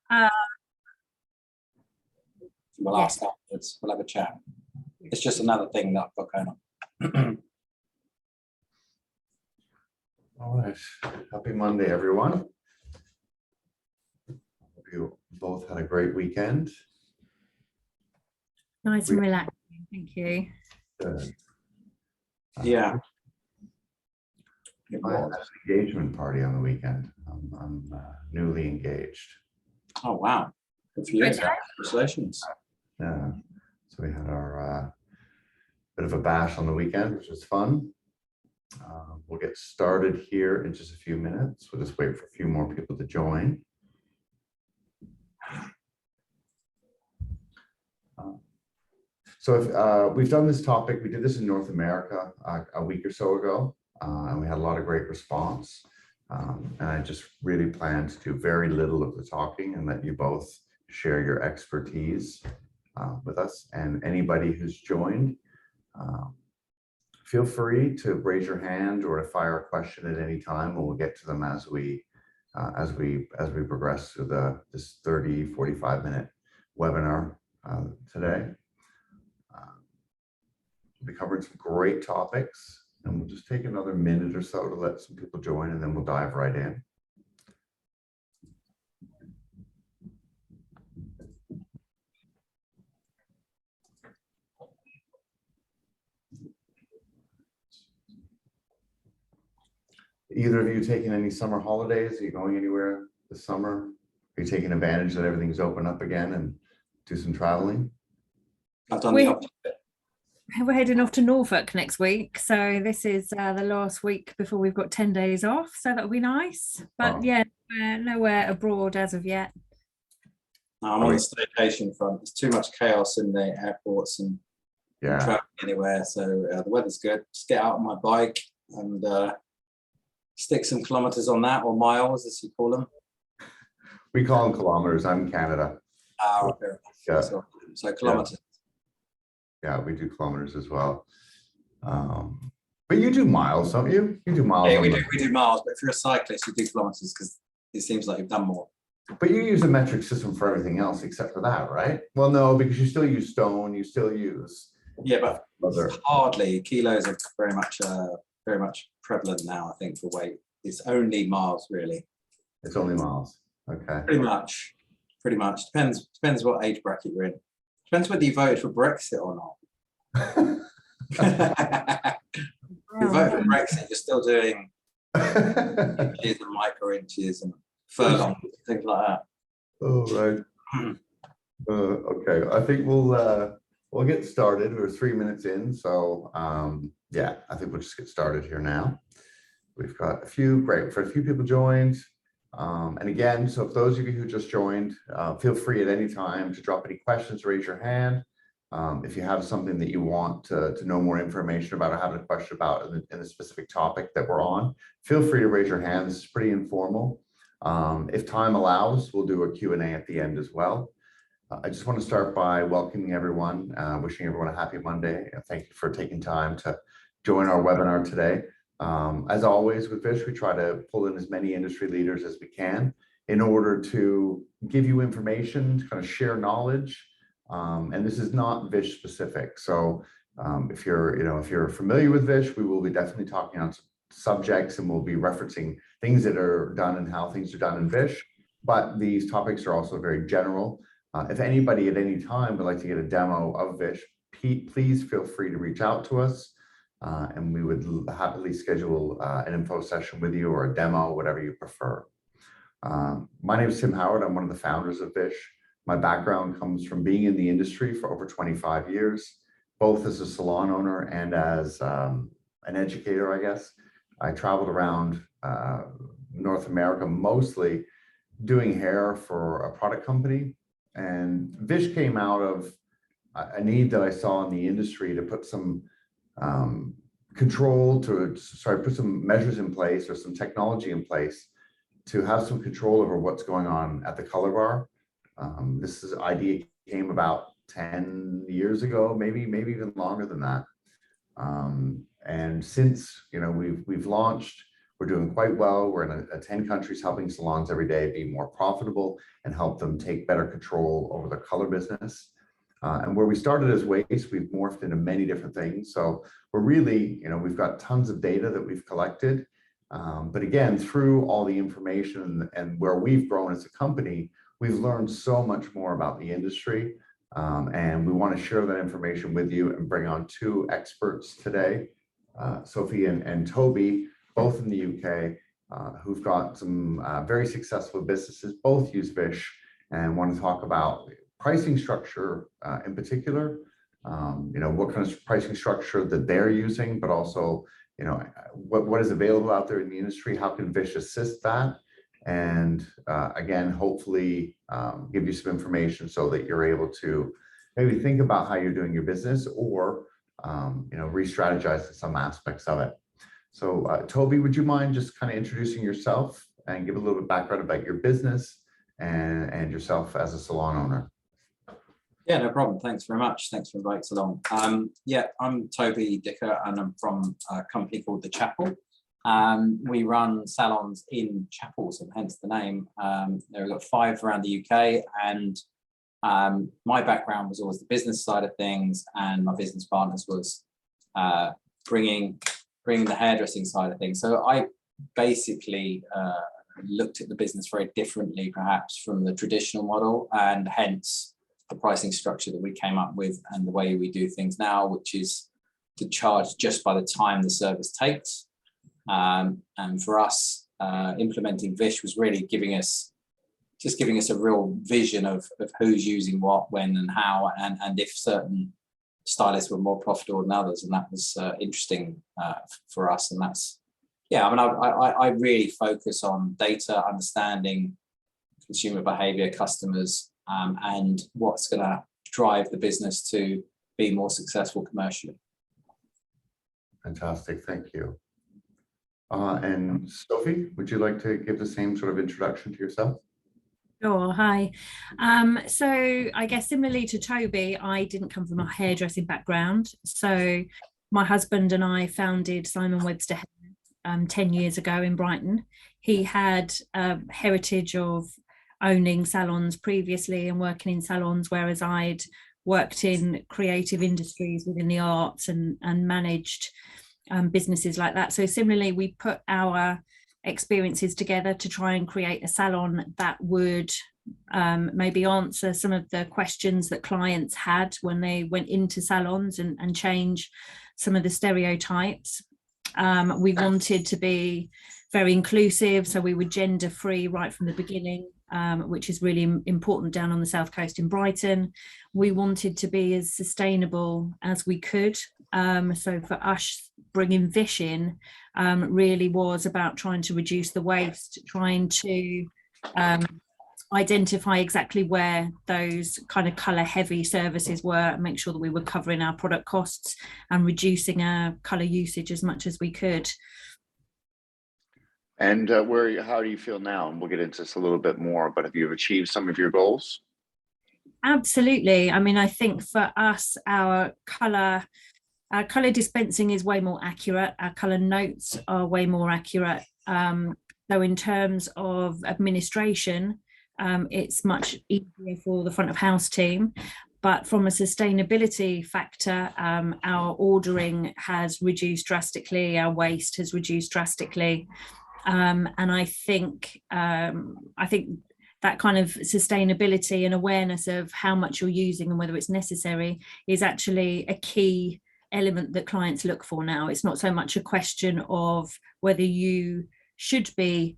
Uh, We'll ask afterwards. We'll have a chat. It's just another thing that I've got going on. All right. Happy Monday, everyone. Hope you both had a great weekend. nice and relaxing, thank you. Good. Yeah. I had an engagement party on the weekend. I'm newly engaged. Oh, wow. Good for you. Congratulations. Yeah. So we had our bit of a bash on the weekend, which was fun. We'll get started here in just a few minutes. We'll just wait for a few more people to join. So if we've done this topic, we did this in North America a week or so ago, and we had a lot of great response. And I just really plan to do very little of the talking and let you both share your expertise with us. And anybody who's joined, feel free to raise your hand or to fire a question at any time, and we'll get to them as we progress through this 45 minute webinar today. We'll be covering some great topics, and we'll just take another minute or so to let some people join, and then we'll dive right in. Either of you taking any summer holidays? Are you going anywhere this summer? Are you taking advantage that everything's open up again and do some traveling? I've done the opposite. We're heading off to Norfolk next week, so this is the last week before we've got 10 days off, so that'll be nice. But yeah, nowhere abroad as of yet. I'm on the staycation front. There's too much chaos in the airports and traveling anywhere, so the weather's good. Just get out on my bike and stick some kilometers on that, or miles as you call them. We call them kilometers. I'm in Canada. Okay. Yeah. So kilometers. Yeah, we do kilometers as well. But you do miles, don't you? You do miles. Yeah, we do miles, but if you're a cyclist, you do kilometers because it seems like you've done more. But you use a metric system for everything else except for that, right? Well, no, because you still use stone, you still use. Yeah, but hardly. Kilos are very much prevalent now, I think, for weight. It's only miles, really. It's only miles. Okay. Pretty much. Depends what age bracket you're in. Depends whether you voted for Brexit or not. If you vote for Brexit, you're still doing inches and micro inches and furlongs, things like that. Oh, right. Okay, I think we'll get started. We're 3 minutes in, so yeah, I think we'll just get started here now. We've got a few people joined. And again, so if those of you who just joined, feel free at any time to drop any questions, raise your hand. If you have something that you want to know more information about or have a question about in the specific topic that we're on, feel free to raise your hand. This is pretty informal. If time allows, we'll do a Q&A at the end as well. I just want to start by welcoming everyone, wishing everyone a happy Monday. Thank you for taking time to join our webinar today. As always with Vish, we try to pull in as many industry leaders as we can in order to give you information, to kind of share knowledge. And this is not Vish specific. So if you're familiar with Vish, we will be definitely talking on subjects, and we'll be referencing things that are done and how things are done in Vish. But these topics are also very general. If anybody at any time would like to get a demo of Vish, please feel free to reach out to us. And we would happily schedule an info session with you or a demo, whatever you prefer. My name is Tim Howard. I'm one of the founders of Vish. My background comes from being in the industry for over 25 years, both as a salon owner and as an educator, I guess. I traveled around North America, mostly doing hair for a product company. And Vish came out of a need that I saw in the industry to put some put some measures in place or some technology in place to have some control over what's going on at the color bar. This idea came about 10 years ago, maybe even longer than that. And since we've launched, we're doing quite well. We're in 10 countries helping salons every day be more profitable and help them take better control over the color business. And where we started as waste, we've morphed into many different things. So we're really, we've got tons of data that we've collected. But again, through all the information and where we've grown as a company, we've learned so much more about the industry. And we want to share that information with you and bring on two experts today, Sophie and Toby, both in the UK, who've got some very successful businesses, both use Vish, and want to talk about pricing structure in particular, what kind of pricing structure that they're using, but also, what is available out there in the industry, how can Vish assist that? And again, hopefully give you some information so that you're able to maybe think about how you're doing your business or, re-strategize some aspects of it. So Toby, would you mind just kind of introducing yourself and give a little bit of background about your business and yourself as a salon owner? Yeah, no problem. Thanks very much. Thanks for inviting us along. Yeah, I'm Toby Dicker and I'm from a company called The Chapel. We run salons in chapels, and hence the name. There are 5 around the UK, and my background was always the business side of things, and my business partners was bringing the hairdressing side of things. So I basically looked at the business very differently, perhaps, from the traditional model, and hence the pricing structure that we came up with and the way we do things now, which is to charge just by the time the service takes. And for us, implementing Vish was really giving us a real vision of who's using what, when, and how, and if certain stylists were more profitable than others, and that was interesting for us. And that's, yeah, I mean, I really focus on data, understanding consumer behavior, customers, and what's going to drive the business to be more successful commercially. Fantastic, thank you. And Sophie, would you like to give the same sort of introduction to yourself? Sure, hi. So I guess similarly to Toby, I didn't come from a hairdressing background. So my husband and I founded Simon Webster 10 years ago in Brighton. He had a heritage of owning salons previously and working in salons, whereas I'd worked in creative industries within the arts and managed businesses like that. So similarly, we put our experiences together to try and create a salon that would maybe answer some of the questions that clients had when they went into salons and change some of the stereotypes. We wanted to be very inclusive, so we were gender free right from the beginning, which is really important down on the south coast in Brighton. We wanted to be as sustainable as we could. So for us, bringing Vish in really was about trying to reduce the waste, trying to identify exactly where those kind of colour heavy services were, and make sure that we were covering our product costs and reducing our colour usage as much as we could. And how do you feel now? And we'll get into this a little bit more, but have you achieved some of your goals? Absolutely. I mean, I think for us, our colour dispensing is way more accurate. Our colour notes are way more accurate. So in terms of administration, it's much easier for the front of house team. But from a sustainability factor, our ordering has reduced drastically. Our waste has reduced drastically. And I think that kind of sustainability and awareness of how much you're using and whether it's necessary is actually a key element that clients look for now. It's not so much a question of whether you should be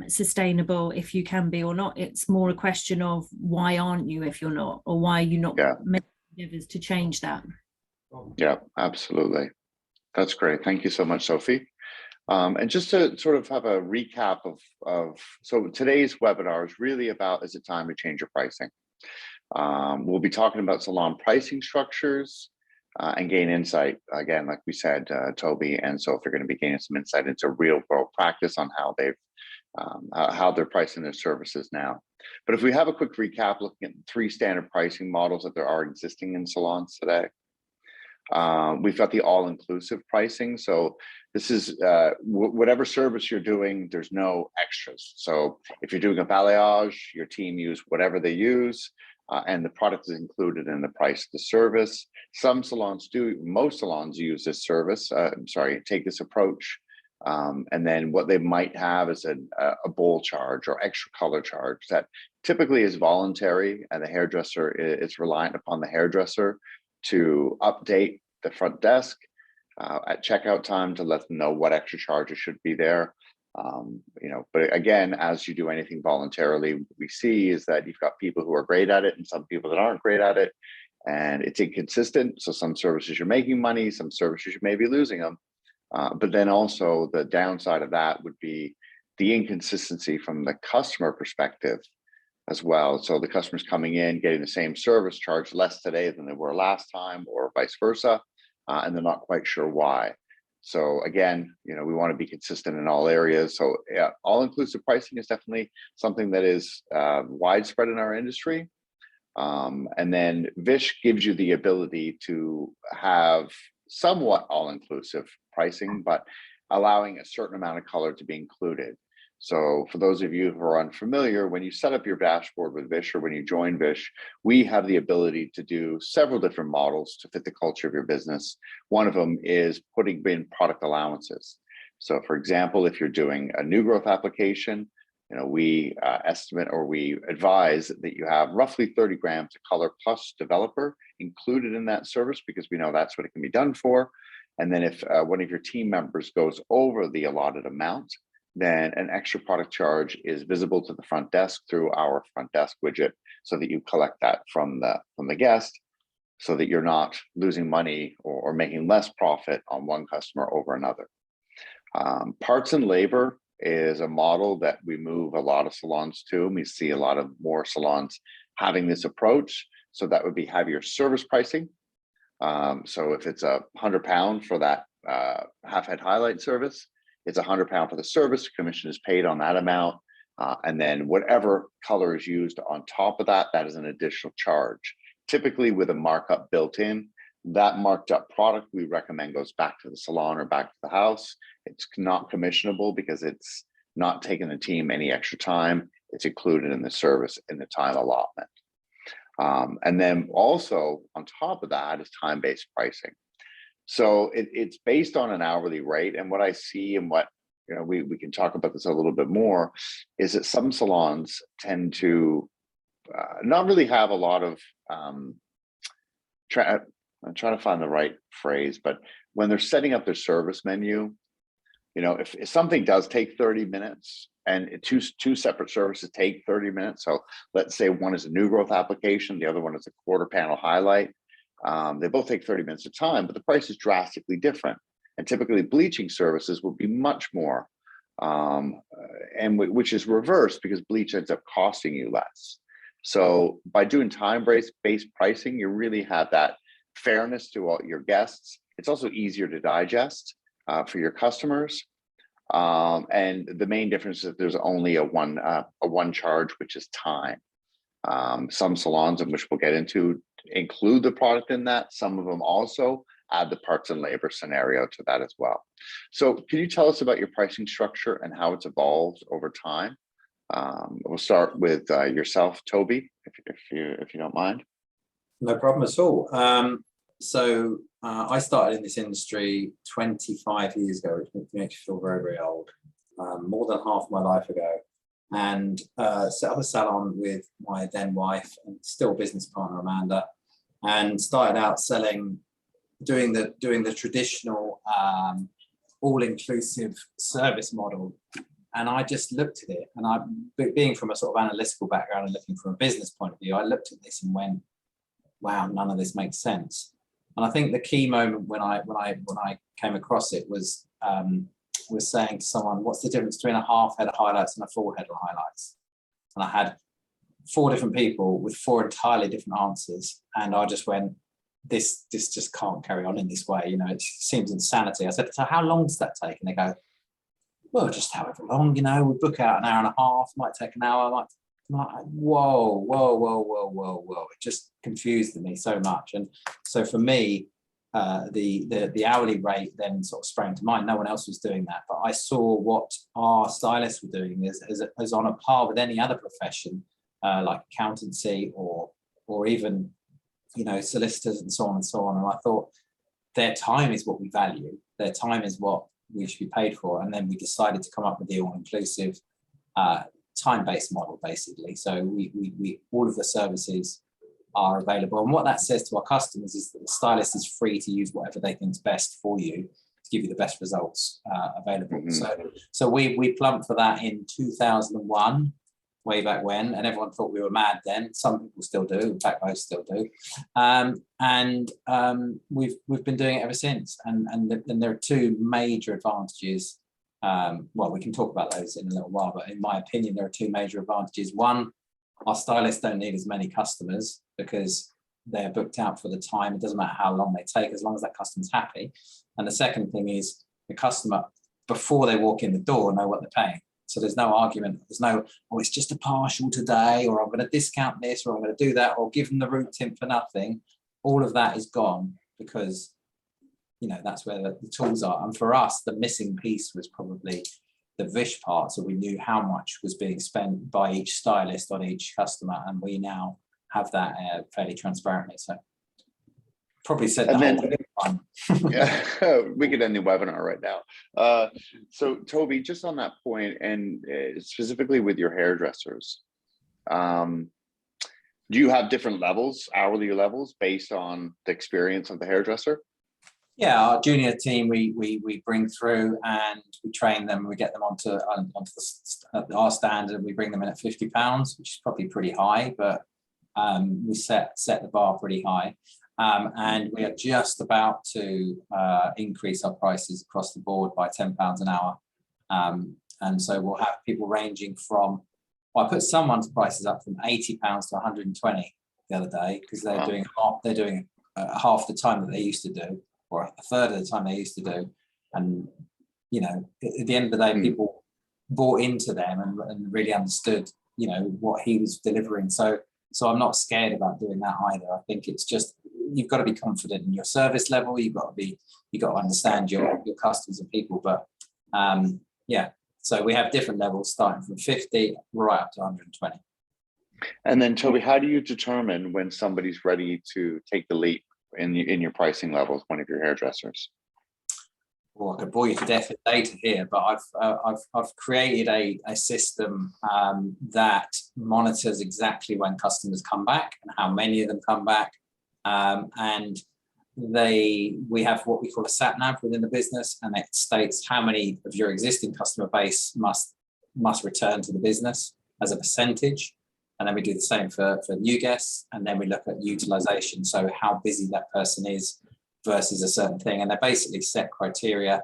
sustainable, if you can be or not. It's more a question of why aren't you if you're not, or why are you not making endeavors to change that. Yeah, absolutely. That's great. Thank you so much, Sophie. And just to sort of have a recap so today's webinar is really about, is it time to change your pricing? We'll be talking about salon pricing structures and gain insight. Again, like we said, Toby and Sophie are going to be gaining some insight into real world practice on how they're pricing their services now. But if we have a quick recap, looking at the 3 standard pricing models that there are existing in salons today. We've got the all-inclusive pricing. So this is whatever service you're doing, there's no extras. So if you're doing a balayage, your team use whatever they use, and the product is included in the price of the service. Some salons do, most salons use this service, take this approach. And then what they might have is a bowl charge or extra color charge that typically is voluntary, and the hairdresser is reliant upon the hairdresser to update the front desk at checkout time to let them know what extra charges should be there. But again, as you do anything voluntarily, what we see is that you've got people who are great at it and some people that aren't great at it, and it's inconsistent. So some services you're making money, some services you may be losing them. But then also the downside of that would be the inconsistency from the customer perspective as well. So the customers coming in, getting the same service, charged less today than they were last time, or vice versa, and they're not quite sure why. So again, we want to be consistent in all areas. So yeah, all-inclusive pricing is definitely something that is widespread in our industry. And then Vish gives you the ability to have somewhat all-inclusive pricing, but allowing a certain amount of color to be included. So for those of you who are unfamiliar, when you set up your dashboard with Vish, or when you join Vish, we have the ability to do several different models to fit the culture of your business. One of them is putting in product allowances. So for example, if you're doing a new growth application, we estimate, or we advise that you have roughly 30 grams of color plus developer included in that service, because we know that's what it can be done for. And then if one of your team members goes over the allotted amount, then an extra product charge is visible to the front desk through our front desk widget, so that you collect that from the guest, so that you're not losing money or making less profit on one customer over another. Parts and labor is a model that we move a lot of salons to, and we see a lot of more salons having this approach. So that would be have your service pricing. So if it's £100 for that half head highlight service, it's £100 for the service. Commission is paid on that amount. And then whatever color is used on top of that, that is an additional charge, typically with a markup built in. That marked up product we recommend goes back to the salon or back to the house. It's not commissionable because it's not taking the team any extra time. It's included in the service in the time allotment. And then also on top of that is time-based pricing. So it's based on an hourly rate. And what I see, and what we can talk about this a little bit more, is that some salons tend to not really have a lot of I'm trying to find the right phrase, but when they're setting up their service menu, if something does take 30 minutes, and two separate services take 30 minutes. So let's say one is a new growth application, the other one is a quarter panel highlight. They both take 30 minutes of time, but the price is drastically different. And typically bleaching services will be much more, which is reversed because bleach ends up costing you less. So by doing time-based pricing, you really have that fairness to all your guests. It's also easier to digest for your customers. And the main difference is that there's only a one charge, which is time. Some salons, in which we'll get into, include the product in that. Some of them also add the parts and labor scenario to that as well. So can you tell us about your pricing structure and how it's evolved over time? We'll start with yourself, Toby, if you don't mind. No problem at all. So I started in this industry 25 years ago, which makes you feel very, very old, more than half my life ago, and set up a salon with my then wife and still business partner, Amanda, and started out doing the traditional all-inclusive service model. And I just looked at it, and being from a sort of analytical background and looking from a business point of view, I looked at this and went, wow, none of this makes sense. And I think the key moment when I came across it was saying to someone, what's the difference between a half head of highlights and a full head of highlights? And I had 4 different people with 4 entirely different answers. And I just went, this just can't carry on in this way. It seems insanity. I said, so how long does that take? And they go, well, just however long, we book out an hour and a half, might take an hour, I'm like, whoa. It just confused me so much. And so for me, the hourly rate then sort of sprang to mind. No one else was doing that, but I saw what our stylists were doing as on a par with any other profession, like accountancy or even, you know, solicitors and so on and so on. And I thought their time is what we value. Their time is what we should be paid for. And then we decided to come up with the all-inclusive time-based model, basically. So we all of the services are available. And what that says to our customers is that the stylist is free to use whatever they think is best for you to give you the best results available. So we plumped for that in 2001, way back when, and everyone thought we were mad then. Some people still do, in fact most still do. We've been doing it ever since. And there are two major advantages. Well, we can talk about those in a little while, but in my opinion, there are two major advantages. One, our stylists don't need as many customers because they're booked out for the time. It doesn't matter how long they take, as long as that customer's happy. And the second thing is the customer, before they walk in the door, know what they're paying. So there's no argument. There's no, oh, it's just a partial today, or I'm going to discount this, or I'm going to do that, or give them the root tint for nothing. All of that is gone because, you know, that's where the tools are. And for us, the missing piece was probably the Vish part. So we knew how much was being spent by each stylist on each customer, and we now have that fairly transparently. So probably said that. Yeah, we could end the webinar right now. So Toby, just on that point, and specifically with your hairdressers, do you have different levels, hourly levels, based on the experience of the hairdresser? Yeah, our junior team we bring through and we train them. We get them onto our standard. We bring them in at £50, which is probably pretty high, but we set the bar pretty high. And we are just about to increase our prices across the board by £10 an hour. And so we'll have people ranging from, well, I put someone's prices up from £80 to 120 the other day because they're doing half the time that they used to do, or a third of the time they used to do. And, you know, at the end of the day, people bought into them and really understood, you know, what he was delivering. So I'm not scared about doing that either. I think it's just, you've got to be confident in your service level. You've got to understand your customers and people. But yeah, so we have different levels starting from 50 right up to 120. And then Toby, how do you determine when somebody's ready to take the leap in your pricing levels, one of your hairdressers? Well, I could bore you to death with data here, but I've created a system that monitors exactly when customers come back and how many of them come back. And we have what we call a sat nav within the business, and it states how many of your existing customer base must return to the business as a percentage. And then we do the same for new guests, and then we look at utilization, so how busy that person is versus a certain thing. And they're basically set criteria.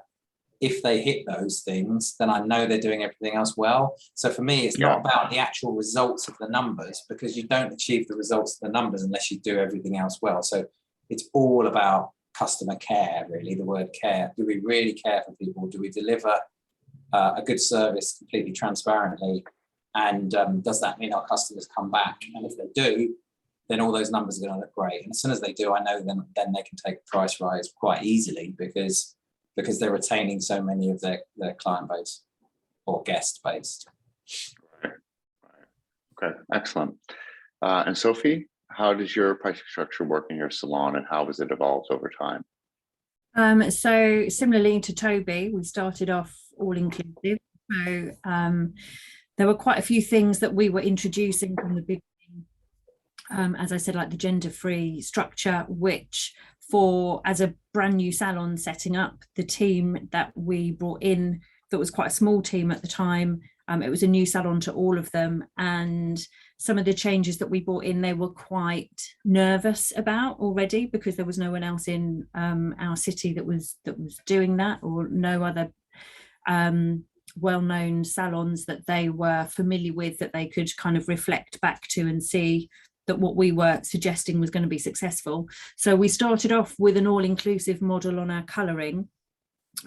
If they hit those things, then I know they're doing everything else well. So for me, it's not about the actual results of the numbers, because you don't achieve the results of the numbers unless you do everything else well. So it's all about customer care, really, the word care. Do we really care for people? Do we deliver a good service completely transparently? And does that mean our customers come back? And if they do, then all those numbers are going to look great. And as soon as they do, I know then they can take a price rise quite easily because they're retaining so many of their client base or guest base. Right. Okay, excellent. And Sophie, how does your pricing structure work in your salon, and how has it evolved over time? So similarly to Toby, we started off all inclusive. So there were quite a few things that we were introducing from the beginning. As I said, like the gender-free structure, which as a brand new salon setting up, the team that we brought in, that was quite a small team at the time, it was a new salon to all of them. And some of the changes that we brought in, they were quite nervous about already, because there was no one else in our city that was doing that, or no other well-known salons that they were familiar with, that they could kind of reflect back to and see that what we were suggesting was going to be successful. So we started off with an all-inclusive model on our colouring,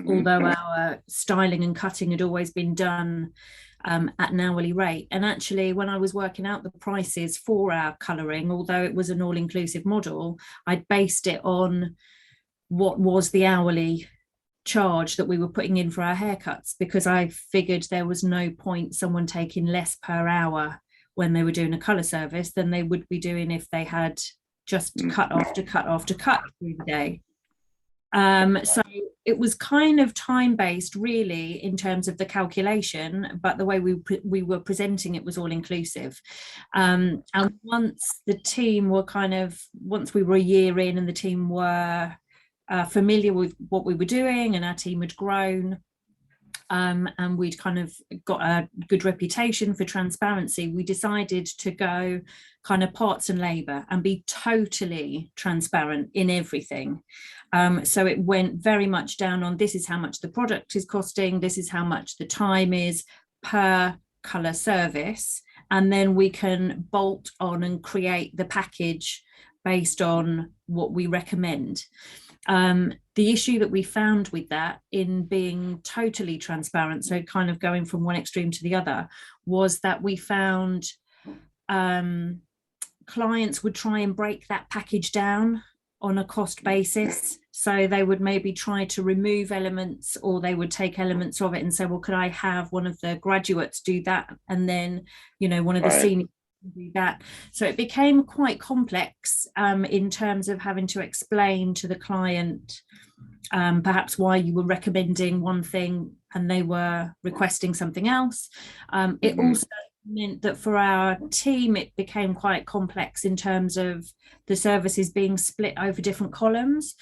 although our styling and cutting had always been done at an hourly rate. And actually, when I was working out the prices for our colouring, although it was an all-inclusive model, I'd based it on what was the hourly charge that we were putting in for our haircuts, because I figured there was no point someone taking less per hour when they were doing a color service than they would be doing if they had just cut after cut after cut through the day. So it was kind of time-based really in terms of the calculation, but the way we were presenting it was all inclusive. And once the team were once we were a year in and the team were familiar with what we were doing and our team had grown, and we'd kind of got a good reputation for transparency, we decided to go kind of parts and labor and be totally transparent in everything. So it went very much down on, this is how much the product is costing, this is how much the time is per color service, and then we can bolt on and create the package based on what we recommend. The issue that we found with that, in being totally transparent, so kind of going from one extreme to the other, was that we found clients would try and break that package down on a cost basis. So they would maybe try to remove elements, or they would take elements of it and say, well, could I have one of the graduates do that? And then, you know, one of the seniors do that. So it became quite complex in terms of having to explain to the client perhaps why you were recommending one thing and they were requesting something else. It also meant that for our team it became quite complex in terms of the services being split over different columns.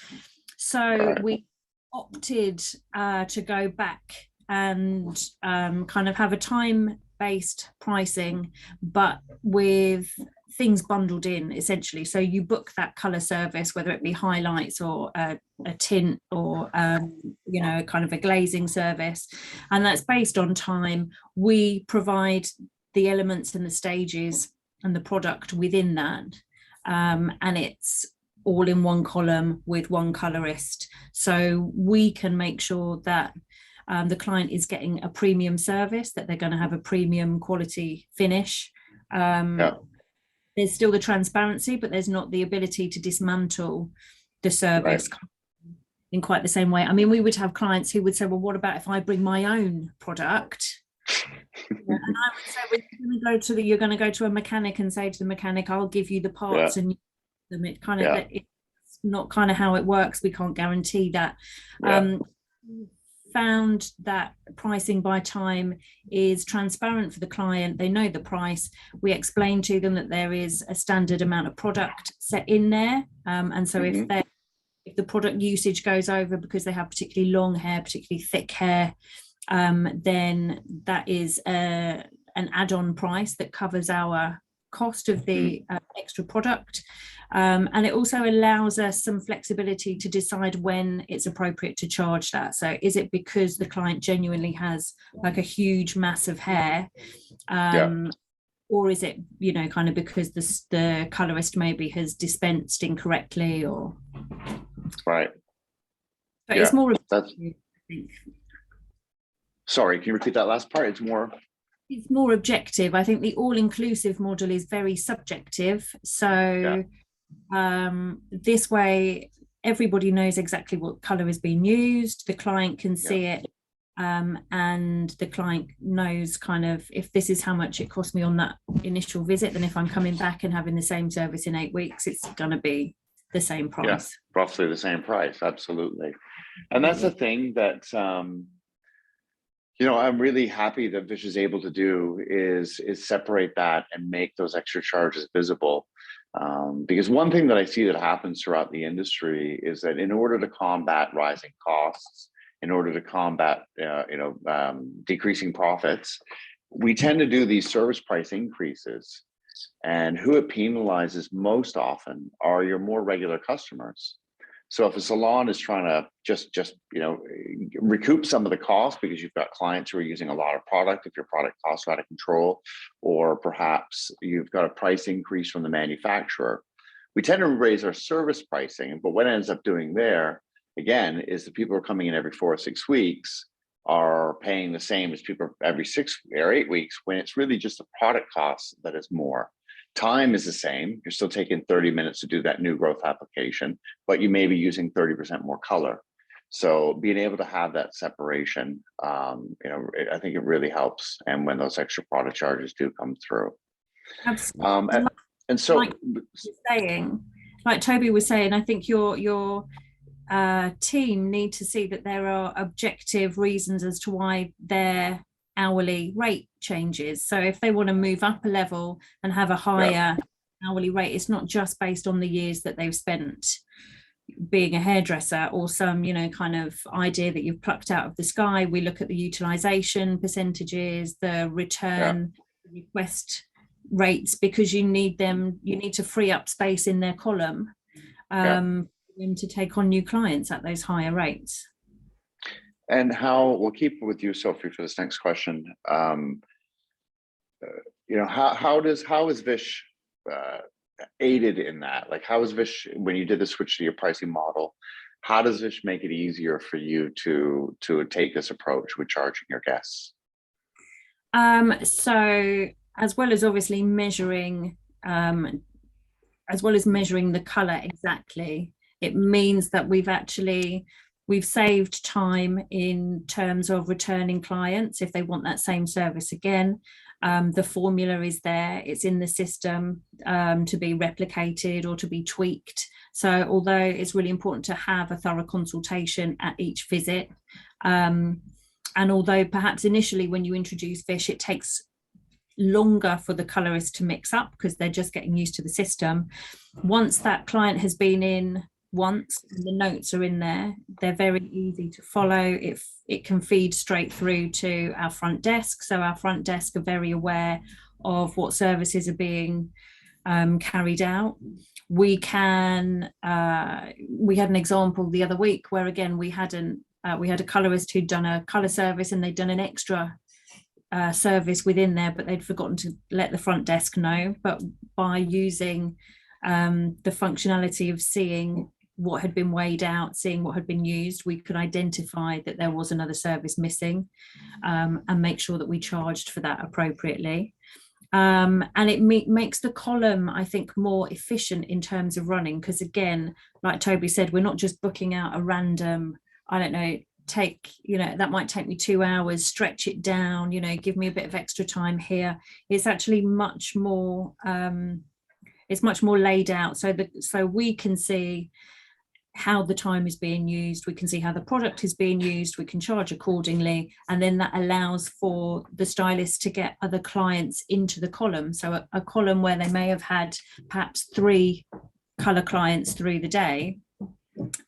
So we opted to go back and kind of have a time-based pricing, but with things bundled in essentially. So you book that color service, whether it be highlights or a tint or you know, kind of a glazing service, and that's based on time. We provide the elements and the stages and the product within that, and it's all in one column with one colorist, so we can make sure that the client is getting a premium service, that they're going to have a premium quality finish. There's still the transparency, but there's not the ability to dismantle the service in quite the same way. I mean, we would have clients who would say, well, what about if I bring my own product? And I would say, you're going to go to a mechanic and say to the mechanic, I'll give you the parts and them. It kind of, it's not kind of how it works. We can't guarantee that. Found that pricing by time is transparent for the client. They know the price. We explain to them that there is a standard amount of product set in there, and so if the product usage goes over because they have particularly long hair, particularly thick hair, then that is an add-on price that covers our cost of the extra product. And it also allows us some flexibility to decide when it's appropriate to charge that. So is it because the client genuinely has like a huge mass of hair, or is it, you know, kind of because the colorist maybe has dispensed incorrectly, or but it's more objective, I think. Sorry, can you repeat that last part? It's more objective. I think the all-inclusive model is very subjective. So this way everybody knows exactly what color is being used, the client can see it, and the client knows kind of, if this is how much it cost me on that initial visit, then if I'm coming back and having the same service in 8 weeks, it's going to be the same price. Roughly the same price. Absolutely. And that's the thing that you know, I'm really happy that Vish is able to do is separate that and make those extra charges visible. Because one thing that I see that happens throughout the industry is that in order to combat rising costs, in order to combat decreasing profits, we tend to do these service price increases. And who it penalizes most often are your more regular customers. So if a salon is trying to just recoup some of the costs because you've got clients who are using a lot of product, if your product costs are out of control, or perhaps you've got a price increase from the manufacturer, we tend to raise our service pricing. But what it ends up doing there, again, is the people who are coming in every 4 or 6 weeks are paying the same as people every 6 or 8 weeks, when it's really just the product cost that is more. time is the same. You're still taking 30 minutes to do that new growth application, but you may be using 30% more color. So being able to have that separation, I think it really helps. And when those extra product charges do come through. Absolutely. And so, like Toby was saying, I think your team need to see that there are objective reasons as to why their hourly rate changes. So if they want to move up a level and have a higher hourly rate, it's not just based on the years that they've spent being a hairdresser or some, kind of idea that you've plucked out of the sky. We look at the utilization percentages, the return request rates, because you need to free up space in their column for them to take on new clients at those higher rates. And we'll keep with you, Sophie, for this next question. How is Vish aided in that? Like, how is Vish, when you did the switch to your pricing model, how does Vish make it easier for you to take this approach with charging your guests? So as well as obviously measuring the color exactly, it means that we've saved time in terms of returning clients if they want that same service again. The formula is there, it's in the system to be replicated or to be tweaked. So although it's really important to have a thorough consultation at each visit, and although perhaps initially when you introduce Vish, it takes longer for the colorist to mix up because they're just getting used to the system. Once that client has been in once and the notes are in there, they're very easy to follow. It can feed straight through to our front desk. So our front desk are very aware of what services are being carried out. We had an example the other week where again we had a colorist who'd done a color service and they'd done an extra service within there, but they'd forgotten to let the front desk know. But by using the functionality of seeing what had been weighed out, seeing what had been used, we could identify that there was another service missing and make sure that we charged for that appropriately. And it makes the column, I think, more efficient in terms of running, because again, like Toby said, we're not just booking out a random, I don't know, that might take me 2 hours, stretch it down, give me a bit of extra time here. It's actually much more laid out so we can see how the time is being used, we can see how the product is being used, we can charge accordingly, and then that allows for the stylist to get other clients into the column. So a column where they may have had perhaps 3 color clients through the day,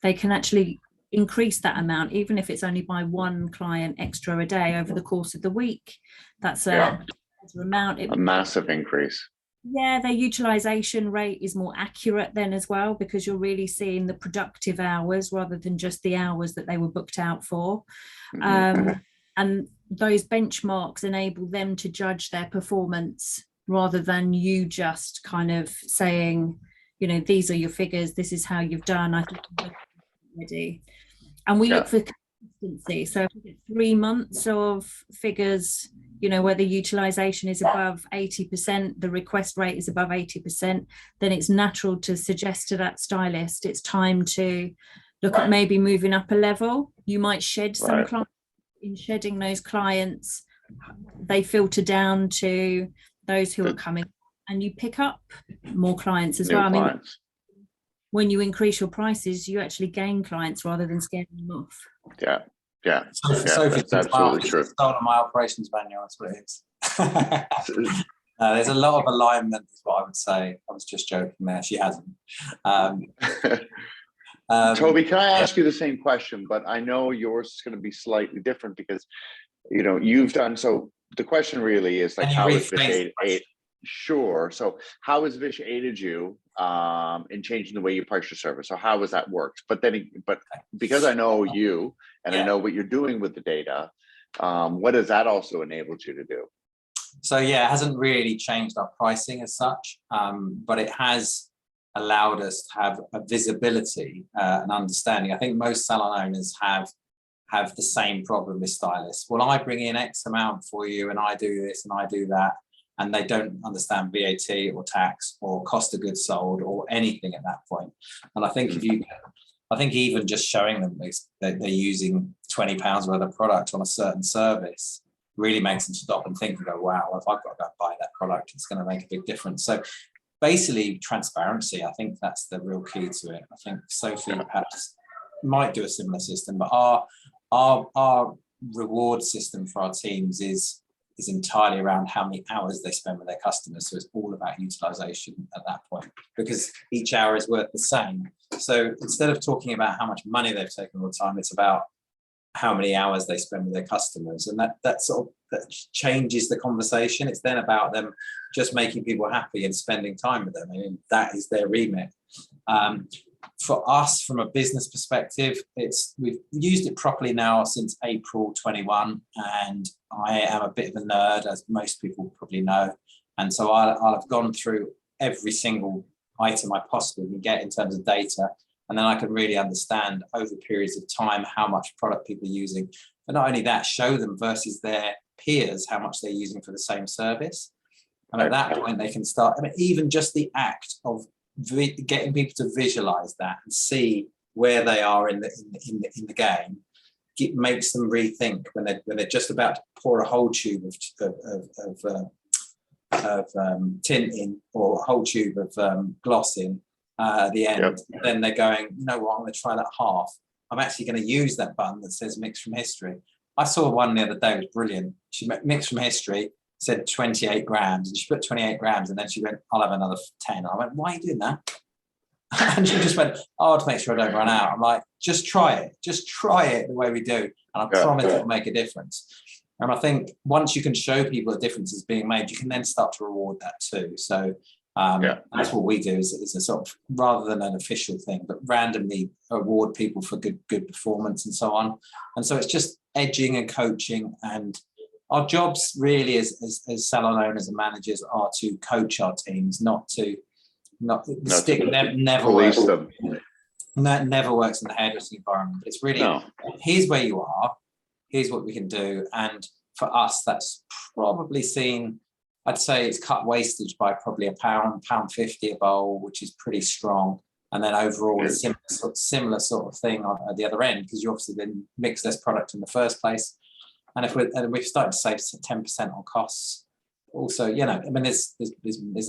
they can actually increase that amount, even if it's only by 1 client extra a day over the course of the week. That's a massive increase. Yeah, their utilization rate is more accurate then as well, because you're really seeing the productive hours rather than just the hours that they were booked out for. And those benchmarks enable them to judge their performance rather than you just kind of saying, these are your figures, this is how you've done. I think you're ready. And we look for consistency. So if we get 3 months of figures, where the utilization is above 80%, the request rate is above 80%, then it's natural to suggest to that stylist it's time to look at maybe moving up a level. You might shed some clients. In shedding those clients, they filter down to those who are coming, and you pick up more clients as well. I mean, when you increase your prices, you actually gain clients rather than scaring them off. Yeah, Sophie, that's absolutely true. Stolen my operations manual, that's what it is. There's a lot of alignment, is what I would say. I was just joking there. She hasn't. Toby, can I ask you the same question? But I know yours is going to be slightly different because, you've done. So the question really is like, how is Vish aided? Sure. So how has Vish aided you in changing the way you price your service? So how has that worked? But because I know you and I know what you're doing with the data, what has that also enabled you to do? So it hasn't really changed our pricing as such, but it has allowed us to have a visibility and understanding. I think most salon owners have the same problem with stylists. Well, I bring in X amount for you and I do this and I do that. and they don't understand VAT or tax or cost of goods sold or anything at that point. And I think I think even just showing them that they're using £20 worth of product on a certain service really makes them stop and think and go, wow, if I've got to go buy that product, it's going to make a big difference. So basically transparency, I think that's the real key to it. I think Sophie perhaps might do a similar system, but our reward system for our teams is entirely around how many hours they spend with their customers. So it's all about utilization at that point, because each hour is worth the same. So instead of talking about how much money they've taken all the time, it's about how many hours they spend with their customers. And that changes the conversation. It's then about them just making people happy and spending time with them. I mean, that is their remit. For us, from a business perspective, we've used it properly now since April 21, and I am a bit of a nerd, as most people probably know, and so I'll have gone through every single item I possibly can get in terms of data, and then I can really understand over periods of time how much product people are using, but not only that, show them versus their peers how much they're using for the same service, and at that point they can start. I mean, even just the act of getting people to visualize that and see where they are in the game, it makes them rethink when they're just about to pour a whole tube of tint in, or a whole tube of gloss in at the end. Yep. Then they're going, you know what, I'm going to try that half. I'm actually going to use that button that says mix from history. I saw one the other day, it was brilliant. She mixed from history, said 28 grams, and she put 28 grams, and then she went, I'll have another 10. I went, why are you doing that? And she just went, to make sure I don't run out. I'm like, just try it the way we do, and I promise it'll make a difference. And I think once you can show people the difference is being made, you can then start to reward that too. So that's what we do, is a sort of, rather than an official thing, but randomly award people for good performance and so on. And so it's just edging and coaching, and our jobs really as salon owners and managers are to coach our teams, not stick. Never works. That never works in the hairdressing environment. It's really, here's where you are, here's what we can do. And for us, that's probably seen, I'd say it's cut wastage by probably £1.50 a bowl, which is pretty strong. And then overall, a similar sort of thing at the other end, because you obviously then mix less product in the first place. And we've started to save 10% on costs. Also, I mean, there's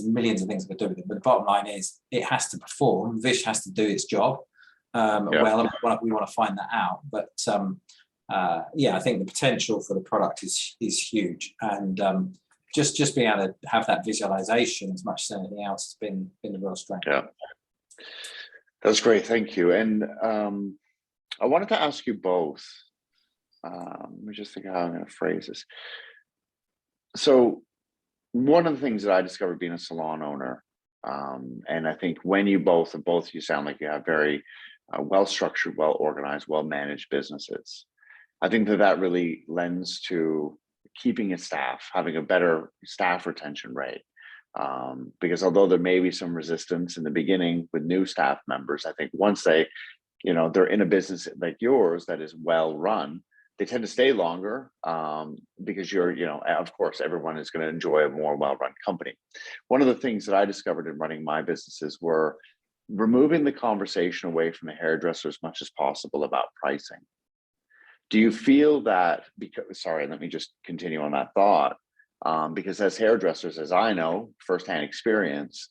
millions of things we do with it, but the bottom line is it has to perform. Vish has to do its job well, and we want to find that out. But I think the potential for the product is huge, and just being able to have that visualization as much as anything else has been a real strength. Yeah, that's great. Thank you. And I wanted to ask you both. Let me just think how I'm going to phrase this. So one of the things that I discovered being a salon owner, and I think when you both of you sound like you have very well-structured, well-organized, well-managed businesses. I think that really lends to keeping a staff, having a better staff retention rate. Because although there may be some resistance in the beginning with new staff members, I think once they're in a business like yours that is well run, they tend to stay longer because of course, everyone is going to enjoy a more well-run company. One of the things that I discovered in running my businesses were removing the conversation away from the hairdresser as much as possible about pricing. Do you feel that, let me just continue on that thought, because as hairdressers, as I know, firsthand experience,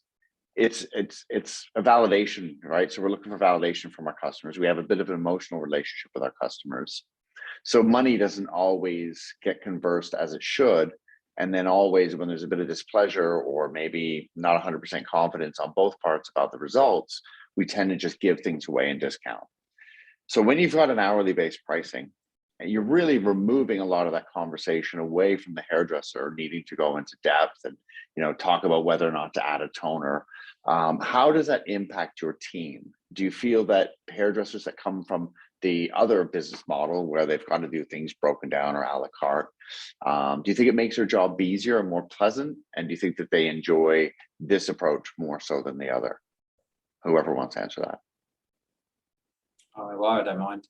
it's a validation, right? So we're looking for validation from our customers. We have a bit of an emotional relationship with our customers. So money doesn't always get conversed as it should. And then always when there's a bit of displeasure or maybe not 100% confidence on both parts about the results, we tend to just give things away and discount. So when you've got an hourly based pricing, you're really removing a lot of that conversation away from the hairdresser needing to go into depth and talk about whether or not to add a toner. How does that impact your team? Do you feel that hairdressers that come from the other business model where they've got to do things broken down or a la carte, do you think it makes their job easier and more pleasant? And do you think that they enjoy this approach more so than the other? Whoever wants to answer that. Well, I don't mind.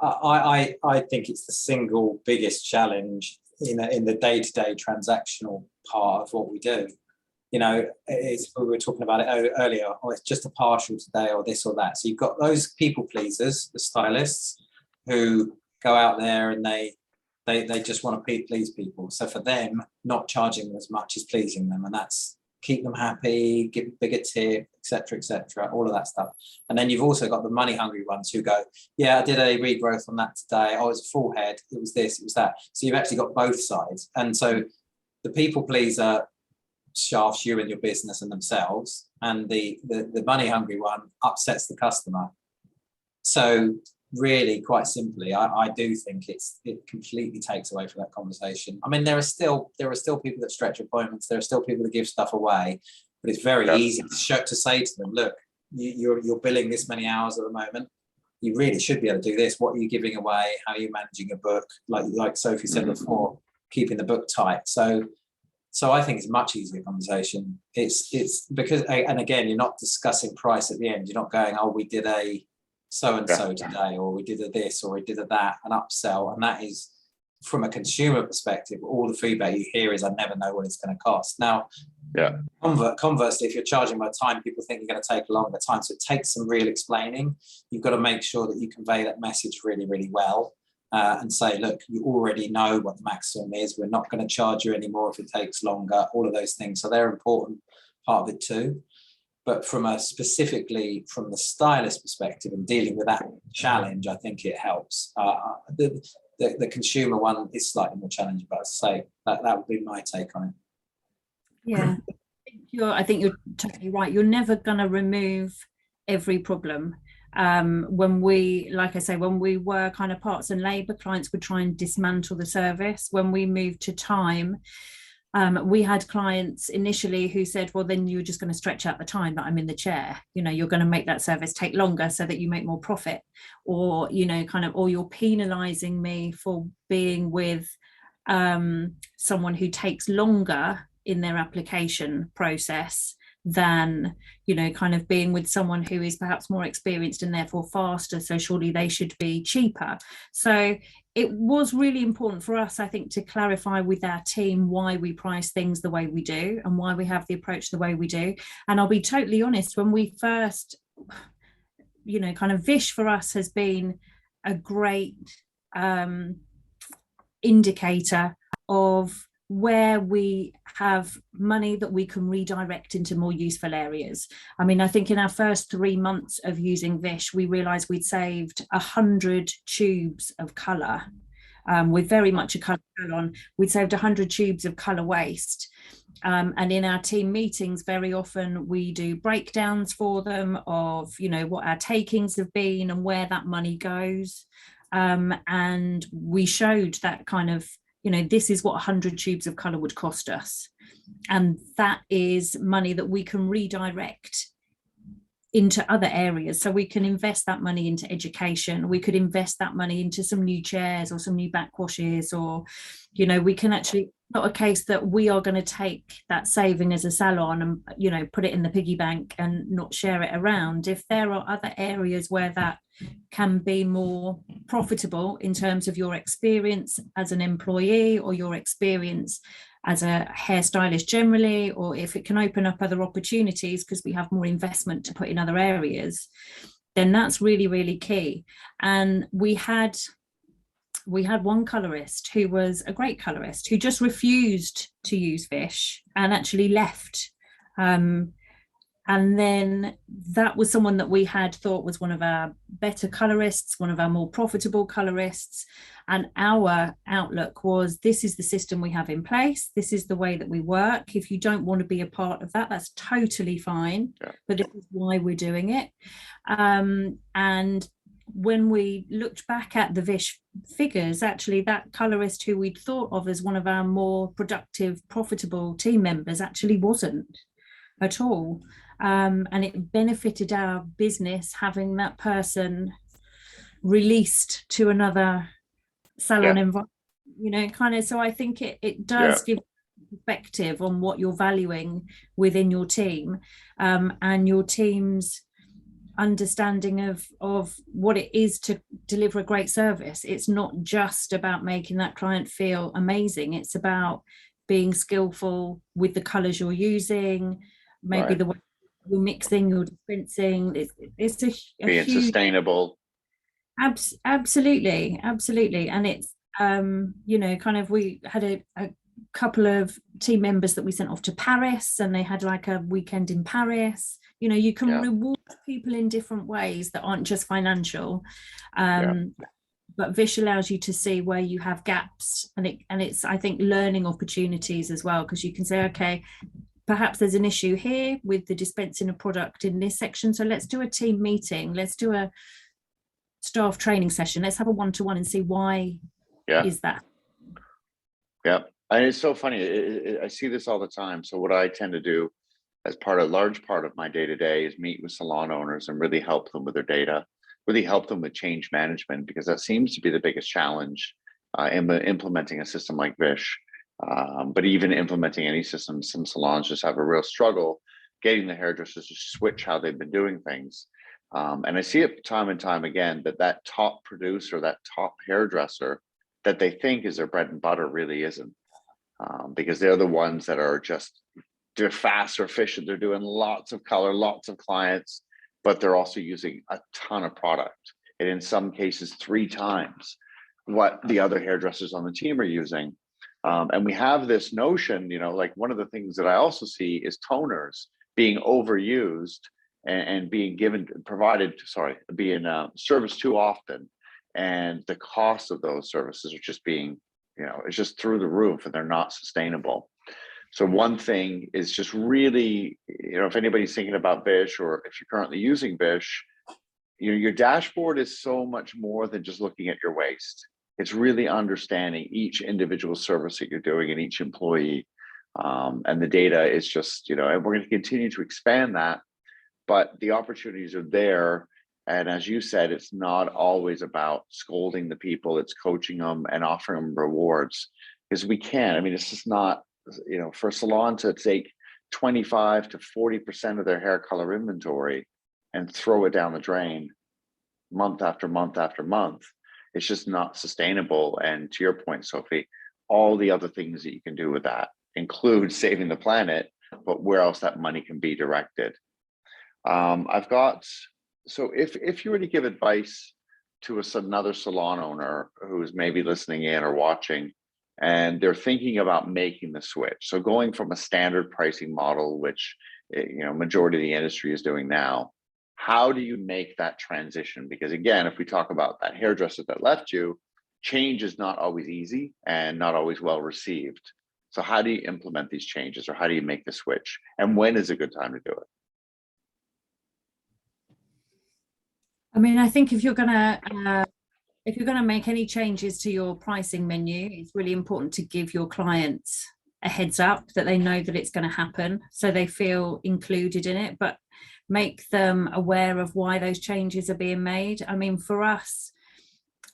I think it's the single biggest challenge in the day-to-day transactional part of what we do. You know, it's, we were talking about it earlier, oh, it's just a partial today or this or that. So you've got those people pleasers, the stylists, who go out there and they just want to please people. So for them, not charging them as much is pleasing them, and that's keep them happy, give a bigger tip, etc., all of that stuff. And then you've also got the money hungry ones who go, yeah, I did a regrowth on that today. Oh, it's a full head. It was this, it was that. So you've actually got both sides. And so the people pleaser shafts you and your business and themselves, and the money hungry one upsets the customer. So really, quite simply, I do think it completely takes away from that conversation. I mean, there are still people that stretch appointments. There are still people that give stuff away, but it's very easy to say to them, look, you're billing this many hours at the moment. You really should be able to do this. What are you giving away? How are you managing a book? Like Sophie said before, keeping the book tight. So I think it's a much easier conversation. It's because, and again, you're not discussing price at the end. You're not going, oh, we did a so-and-so today, or we did a this, or we did a that, an upsell. And that is, from a consumer perspective, all the feedback you hear is, I never know what it's going to cost. Now, conversely, if you're charging by time, people think you're going to take a longer time. So it takes some real explaining. You've got to make sure that you convey that message really, really well. And say, look, you already know what the maximum is. We're not going to charge you anymore if it takes longer, all of those things. So they're an important part of it too. But specifically from the stylist perspective and dealing with that challenge, I think it helps. The consumer one is slightly more challenging, but I'd say that would be my take on it. Yeah, I think you're totally right. You're never going to remove every problem. When we, like I say, when we were kind of parts and labour, clients would try and dismantle the service. When we moved to time, we had clients initially who said, well, then you're just going to stretch out the time that I'm in the chair. You know, you're going to make that service take longer so that you make more profit, or, you know, or you're penalising me for being with someone who takes longer in their application process than, you know, kind of being with someone who is perhaps more experienced and therefore faster, so surely they should be cheaper. So it was really important for us, I think, to clarify with our team why we price things the way we do and why we have the approach the way we do. And I'll be totally honest, when we first, you know, kind of Vish for us has been a great indicator of where we have money that we can redirect into more useful areas. I mean, I think in our first 3 months of using Vish, we realized we'd saved 100 tubes of color. We're very much a color salon. We'd saved 100 tubes of color waste. And in our team meetings, very often we do breakdowns for them of, you know, what our takings have been and where that money goes. And we showed that kind of, you know, this is what 100 tubes of color would cost us. And that is money that we can redirect into other areas. So we can invest that money into education. We could invest that money into some new chairs or some new backwashes, or, you know, we can actually, not a case that we are going to take that saving as a salon and, you know, put it in the piggy bank and not share it around. If there are other areas where that can be more profitable in terms of your experience as an employee or your experience as a hairstylist generally, or if it can open up other opportunities because we have more investment to put in other areas, then that's really, really key. And we had one colorist who was a great colorist who just refused to use Vish and actually left. And then that was someone that we had thought was one of our better colorists, one of our more profitable colorists. And our outlook was, this is the system we have in place. This is the way that we work. If you don't want to be a part of that, that's totally fine. Yeah. But this is why we're doing it. And when we looked back at the Vish figures, actually that colorist who we'd thought of as one of our more productive, profitable team members actually wasn't at all. And it benefited our business having that person released to another salon environment, you know, kind of. So I think it does give perspective on what you're valuing within your team, and your team's understanding of what it is to deliver a great service. It's not just about making that client feel amazing. It's about being skillful with the colors you're using, maybe Right. the way you're mixing, you're dispensing. It's a Being huge, sustainable. absolutely, and it's you know, kind of, we had a couple of team members that we sent off to Paris, and they had like a weekend in Paris. You know, you can Yeah. reward people in different ways that aren't just financial. Yeah. But Vish allows you to see where you have gaps, and it's, I think, learning opportunities as well, because you can say, okay, perhaps there's an issue here with the dispensing of product in this section, so let's do a team meeting, let's do a staff training session, let's have a one-to-one and see why is that. Yeah, and it's so funny. I see this all the time. So what I tend to do as large part of my day-to-day is meet with salon owners and really help them with their data, really help them with change management, because that seems to be the biggest challenge in implementing a system like Vish. But even implementing any system, some salons just have a real struggle getting the hairdressers to switch how they've been doing things. And I see it time and time again that top producer, that top hairdresser that they think is their bread and butter really isn't, because they're the ones that are just, they're fast or efficient. They're doing lots of color, lots of clients, but they're also using a ton of product. And in some cases, 3 times what the other hairdressers on the team are using. And we have this notion, you know, like one of the things that I also see is toners being overused and being being serviced too often. And the cost of those services are just being, you know, it's just through the roof, and they're not sustainable. So one thing is just really, you know, if anybody's thinking about Vish, or if you're currently using Vish, you know, your dashboard is so much more than just looking at your waste. It's really understanding each individual service that you're doing and each employee. And the data is just, you know, and we're going to continue to expand that, but the opportunities are there. And as you said, it's not always about scolding the people, it's coaching them and offering them rewards, because we can. I mean, it's just not, you know, for a salon to take 25 to 40% of their hair color inventory and throw it down the drain month after month after month, it's just not sustainable. And to your point, Sophie, all the other things that you can do with that include saving the planet, but where else that money can be directed. So if you were to give advice to another salon owner who's maybe listening in or watching, and they're thinking about making the switch, so going from a standard pricing model, which, you know, majority of the industry is doing now, how do you make that transition? Because again, if we talk about that hairdresser that left you, change is not always easy and not always well received. So how do you implement these changes, or how do you make the switch? And when is a good time to do it? I mean, I think if you're gonna make any changes to your pricing menu, it's really important to give your clients a heads up, that they know that it's going to happen, so they feel included in it, but make them aware of why those changes are being made. I mean, for us,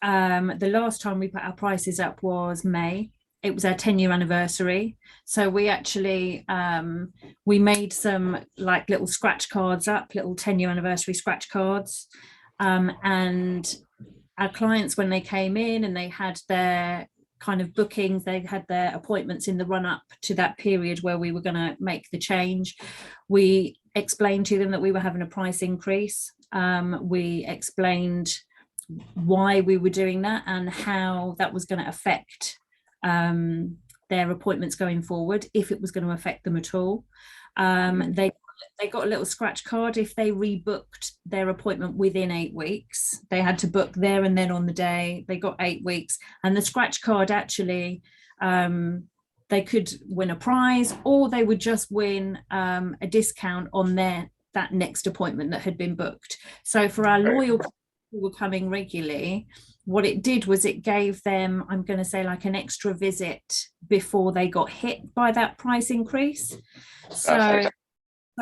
the last time we put our prices up was May. It was our 10-year anniversary. So we actually, we made some like little scratch cards up, little 10-year anniversary scratch cards. And our clients, when they came in and they had their kind of bookings, they had their appointments in the run up to that period where we were going to make the change, we explained to them that we were having a price increase. We explained why we were doing that and how that was going to affect their appointments going forward, if it was going to affect them at all. They got a little scratch card if they rebooked their appointment within 8 weeks. They had to book there and then on the day. They got 8 weeks, and the scratch card actually, they could win a prize, or they would just win a discount on that next appointment that had been booked. So for our loyal people who were coming regularly, what it did was it gave them, I'm going to say, like an extra visit before they got hit by that price increase. So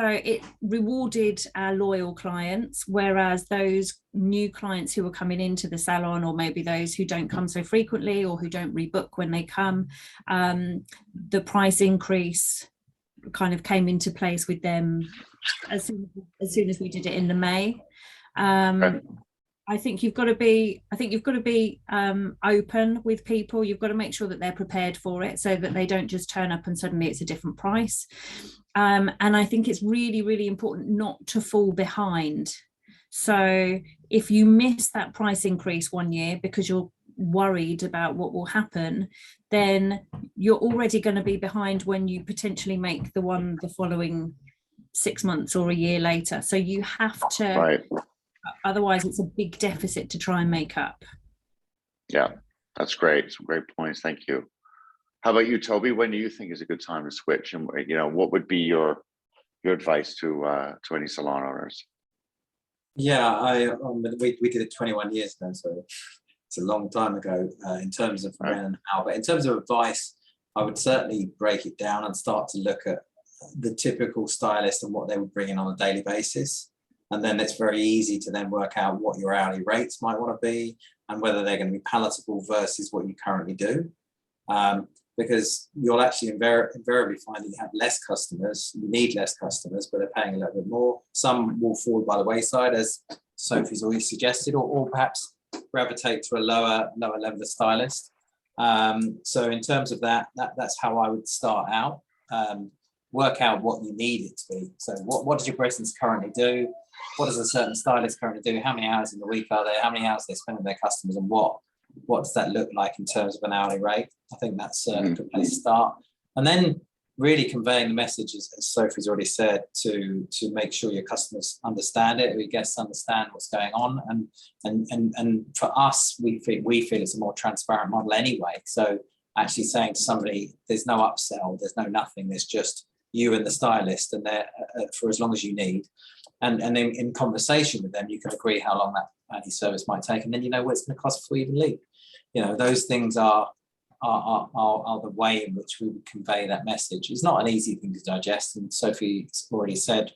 it rewarded our loyal clients, whereas those new clients who were coming into the salon, or maybe those who don't come so frequently or who don't rebook when they come, the price increase kind of came into place with them as soon as we did it in the May. Okay. I think you've got to be open with people. You've got to make sure that they're prepared for it, so that they don't just turn up and suddenly it's a different price. And I think it's really, really important not to fall behind. So if you miss that price increase one year because you're worried about what will happen, then you're already going to be behind when you potentially make the following 6 months or a year later. So you have to, Right. Otherwise it's a big deficit to try and make up. Yeah, that's great. Some great points. Thank you. How about you, Toby? When do you think is a good time to switch? And what would be your advice to any salon owners? Yeah, we did it 21 years ago, so it's a long time ago in terms of when and how. But in terms of advice, I would certainly break it down and start to look at the typical stylist and what they would bring in on a daily basis. And then it's very easy to then work out what your hourly rates might want to be and whether they're going to be palatable versus what you currently do. Because you'll actually invariably find that you have less customers, you need less customers, but they're paying a little bit more. Some will fall by the wayside, as Sophie's always suggested, or perhaps gravitate to a lower level of stylist. So in terms of that's how I would start out. Work out what you need it to be. So what does your business currently do? What does a certain stylist currently do? How many hours in the week are there? How many hours they spend with their customers, and what does that look like in terms of an hourly rate? I think that's a good place to start. And then really conveying the message, as Sophie's already said, to make sure your customers understand it, or your guests understand what's going on. And for us, we feel it's a more transparent model anyway. So actually saying to somebody, there's no upsell, there's no nothing, there's just you and the stylist, and they're for as long as you need. And then in conversation with them, you can agree how long that any service might take, and then you know what it's going to cost before you even leave. Those things are the way in which we would convey that message. It's not an easy thing to digest, and Sophie's already said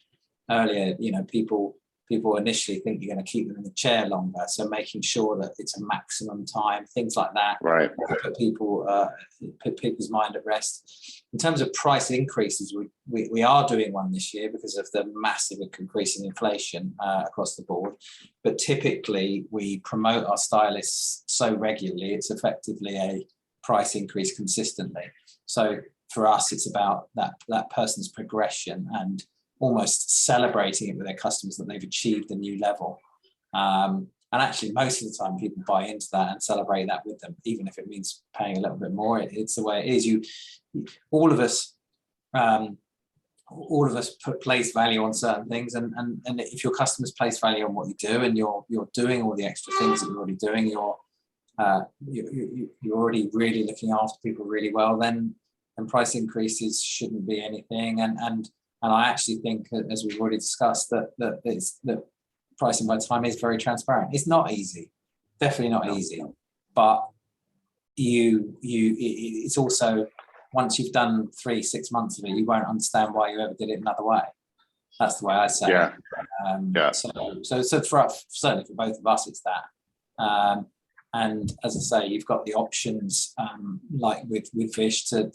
earlier, people initially think you're going to keep them in the chair longer, so making sure that it's a maximum time, things like that, right, put people's mind at rest. In terms of price increases, we are doing one this year because of the massive increase in inflation across the board, but typically we promote our stylists so regularly, it's effectively a price increase consistently. So for us, it's about that person's progression and almost celebrating it with their customers that they've achieved a new level. And actually, most of the time, people buy into that and celebrate that with them, even if it means paying a little bit more. It's the way it is. All of us place value on certain things, and if your customers place value on what you do, and you're doing all the extra things that you're already doing, you're already really looking after people really well, then price increases shouldn't be anything. And I actually think, as we've already discussed, that pricing by time is very transparent. It's not easy, definitely not easy, but it's also, once you've done 3-6 months of it, you won't understand why you ever did it another way. That's the way I say it. So for us, certainly for both of us, it's that. And as I say, you've got the options, like with Vish, to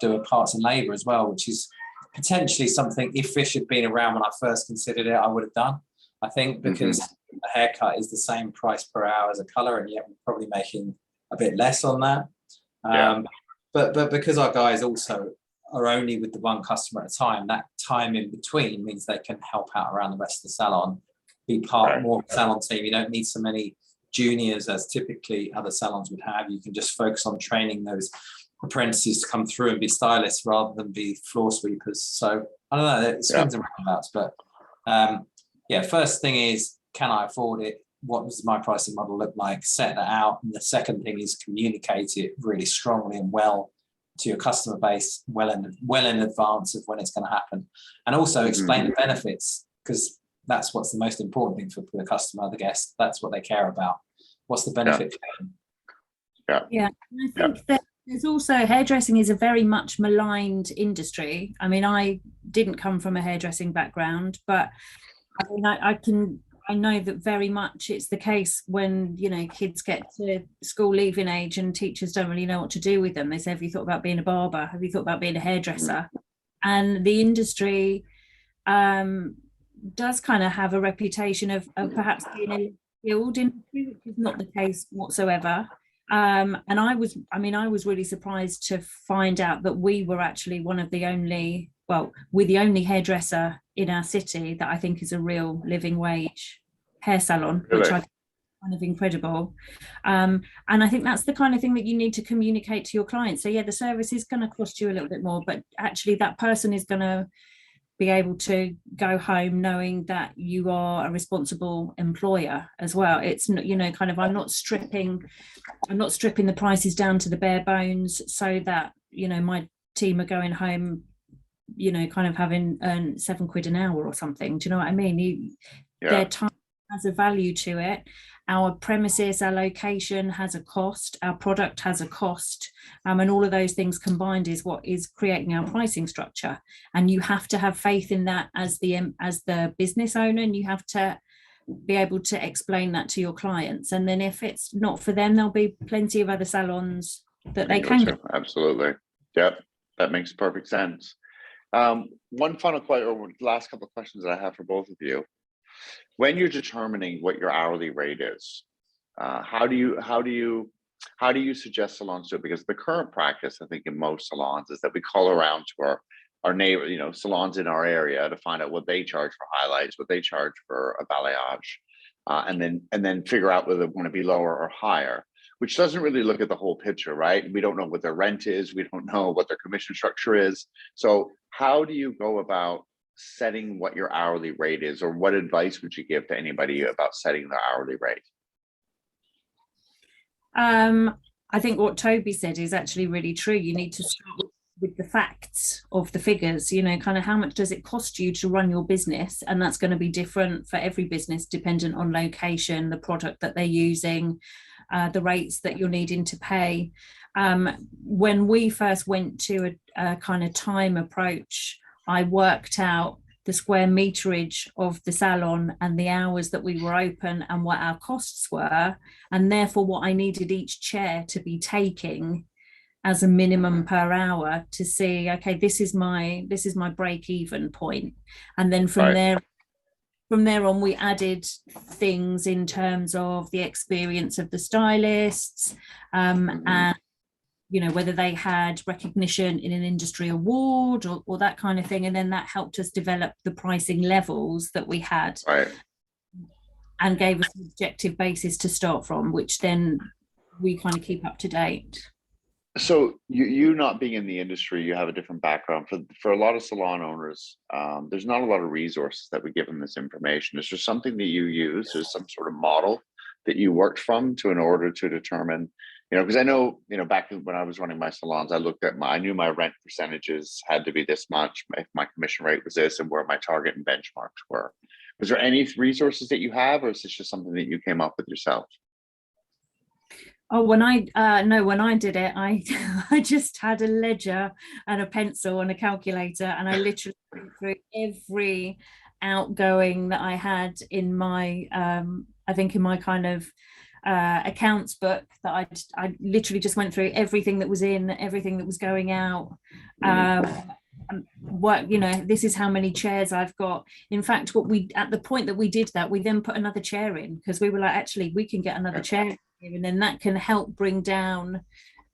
do a parts and labour as well, which is potentially something, if Vish had been around when I first considered it, I would have done. I think because a haircut is the same price per hour as a colour, and yet we're probably making a bit less on that. But because our guys also are only with the one customer at a time, that time in between means they can help out around the rest of the salon, be part more of the salon team. You don't need so many juniors as typically other salons would have. You can just focus on training those apprentices to come through and be stylists rather than be floor sweepers. So I don't know, it swings and roundabouts, but first thing is, can I afford it? What does my pricing model look like? Set that out. And the second thing is communicate it really strongly and well to your customer base, well in advance of when it's going to happen. And also explain the benefits, because that's what's the most important thing for the customer, the guest. That's what they care about. What's the benefit for them? Yeah. And I think that there's also, hairdressing is a very much maligned industry. I mean, I didn't come from a hairdressing background, but I mean, I know that very much it's the case when, kids get to school leaving age and teachers don't really know what to do with them. They say, have you thought about being a barber? Have you thought about being a hairdresser? And the industry does kind of have a reputation of perhaps being a skilled industry, which is not the case whatsoever. And I was really surprised to find out that we were actually one of the only, well, we're the only hairdresser in our city that I think is a real living wage hair salon, Really? which I think is kind of incredible. And I think that's the kind of thing that you need to communicate to your clients. So yeah, the service is going to cost you a little bit more, but actually that person is going to be able to go home knowing that you are a responsible employer as well. It's not, you know, kind of, I'm not stripping the prices down to the bare bones so that, you know, my team are going home, you know, kind of having earned £7 an hour or something. Do you know what I mean? Their time has a value to it. Our premises, our location has a cost, our product has a cost, and all of those things combined is what is creating our pricing structure. And you have to have faith in that as the business owner, and you have to be able to explain that to your clients. And then if it's not for them, there'll be plenty of other salons that they can go. Absolutely. Yep, that makes perfect sense. One final question, or last couple of questions that I have for both of you. When you're determining what your hourly rate is, how do you suggest salons do it? Because the current practice, I think, in most salons is that we call around to our neighbor, you know, salons in our area to find out what they charge for highlights, what they charge for a balayage, and then figure out whether they want to be lower or higher, which doesn't really look at the whole picture, right? We don't know what their rent is. We don't know what their commission structure is. So how do you go about setting what your hourly rate is, or what advice would you give to anybody about setting their hourly rate? I think what Toby said is actually really true. You need to start with the facts of the figures, you know, kind of how much does it cost you to run your business? And that's going to be different for every business, dependent on location, the product that they're using, the rates that you're needing to pay. When we first went to a kind of time approach, I worked out the square meterage of the salon and the hours that we were open and what our costs were, and therefore what I needed each chair to be taking as a minimum per hour to see, okay, this is my break even point. And then from there on, we added things in terms of the experience of the stylists, and you know, whether they had recognition in an industry award or that kind of thing. And then that helped us develop the pricing levels that we had, and gave us an objective basis to start from, which then we kind of keep up to date. So you not being in the industry, you have a different background. For a lot of salon owners, there's not a lot of resources that we give them this information. Is there something that you use? There's some sort of model that you worked from in order to determine, you know, because I know, you know, back when I was running my salons, I knew my rent percentages had to be this much, if my commission rate was this, and where my target and benchmarks were. Was there any resources that you have, or is this just something that you came up with yourself? Oh, when I did it, I just had a ledger and a pencil and a calculator, and I literally went through every outgoing that I had in my, I think in my kind of accounts book, that I literally just went through everything that was in, everything that was going out. What, you know, this is how many chairs I've got. In fact, at the point that we did that, we then put another chair in, because we were like, actually, we can get another chair here, and then that can help bring down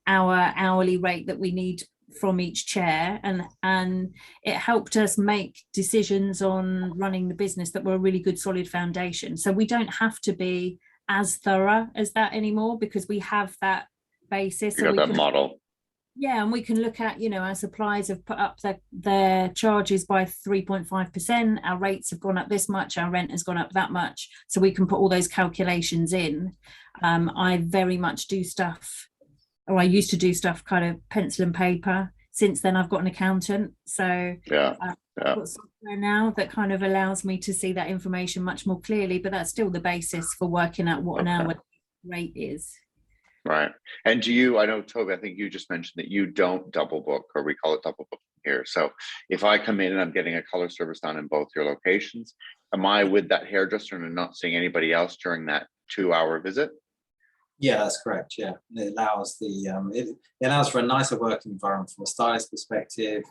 our hourly rate that we need from each chair, and it helped us make decisions on running the business that were a really good solid foundation. So we don't have to be as thorough as that anymore, because we have that basis. You got that model. Yeah, and we can look at, you know, our suppliers have put up their charges by 3.5%, our rates have gone up this much, our rent has gone up that much, so we can put all those calculations in. I very much do stuff, or I used to do stuff kind of pencil and paper. Since then I've got an accountant, so I've got software now that kind of allows me to see that information much more clearly, but that's still the basis for working out what an hour rate is. Right. And do you, I know, Toby, I think you just mentioned that you don't double book, or we call it double book here. So if I come in and I'm getting a color service done in both your locations, am I with that hairdresser and not seeing anybody else during that 2-hour visit? Yeah, that's correct. Yeah, it allows it allows for a nicer working environment from a stylist perspective.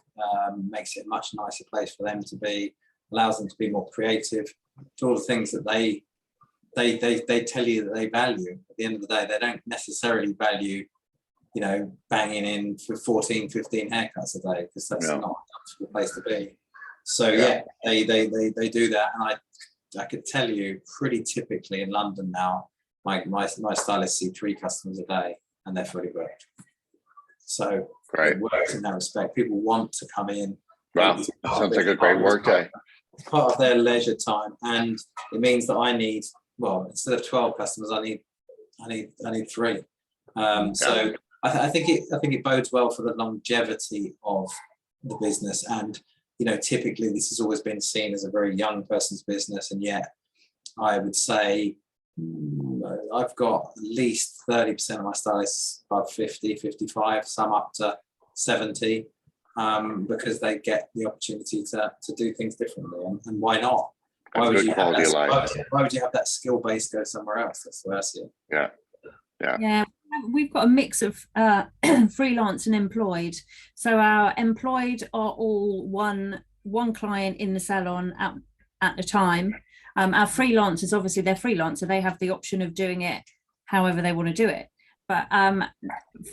Makes it a much nicer place for them to be. allows them to be more creative, to all the things that they tell you that they value. At the end of the day, they don't necessarily value, you know, banging in for 14, 15 haircuts a day, because that's not a comfortable place to be. So they do that, and I could tell you pretty typically in London now, my stylists see 3 customers a day, and they're fully booked. So it works in that respect. People want to come in. Wow, sounds like a great work day. It's part of their leisure time, and it means that I need, well, instead of 12 customers, I need 3. So I think it bodes well for the longevity of the business. And you know, typically this has always been seen as a very young person's business, and yet I would say I've got at least 30% of my stylists above 50, 55, some up to 70, because they get the opportunity to do things differently. And why not? Why would you have that skill base go somewhere else? That's the way I see it. Yeah, we've got a mix of freelance and employed. So our employed are all one client in the salon at the time. Our freelancers, obviously they're freelancer, they have the option of doing it however they want to do it. But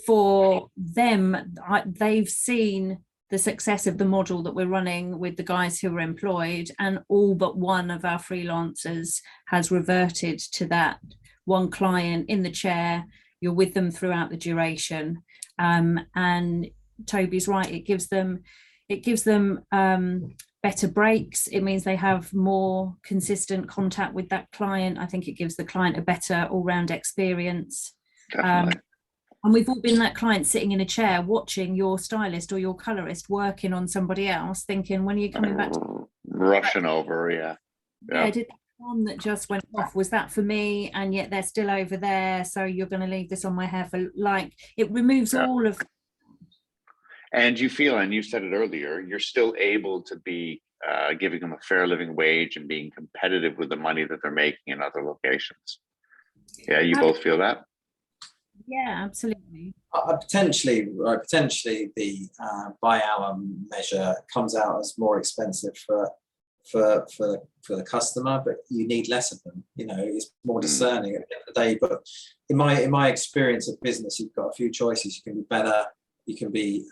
for them, they've seen the success of the model that we're running with the guys who are employed, and all but one of our freelancers has reverted to that one client in the chair. You're with them throughout the duration, and Toby's right, it gives them better breaks. It means they have more consistent contact with that client. I think it gives the client a better all-round experience. And we've all been that client sitting in a chair watching your stylist or your colorist working on somebody else, thinking, when are you coming back? Rushing over, yeah, did that one that just went off, was that for me? And yet they're still over there, so you're going to leave this on my hair for, like, it removes all of. And you feel, and you said it earlier, you're still able to be giving them a fair living wage and being competitive with the money that they're making in other locations. Yeah, you both feel that? Yeah, absolutely. Potentially the by hour measure comes out as more expensive for the customer, but you need less of them. You know, it's more discerning at the end of the day. But in my experience of business, you've got a few choices. You can be better, you can be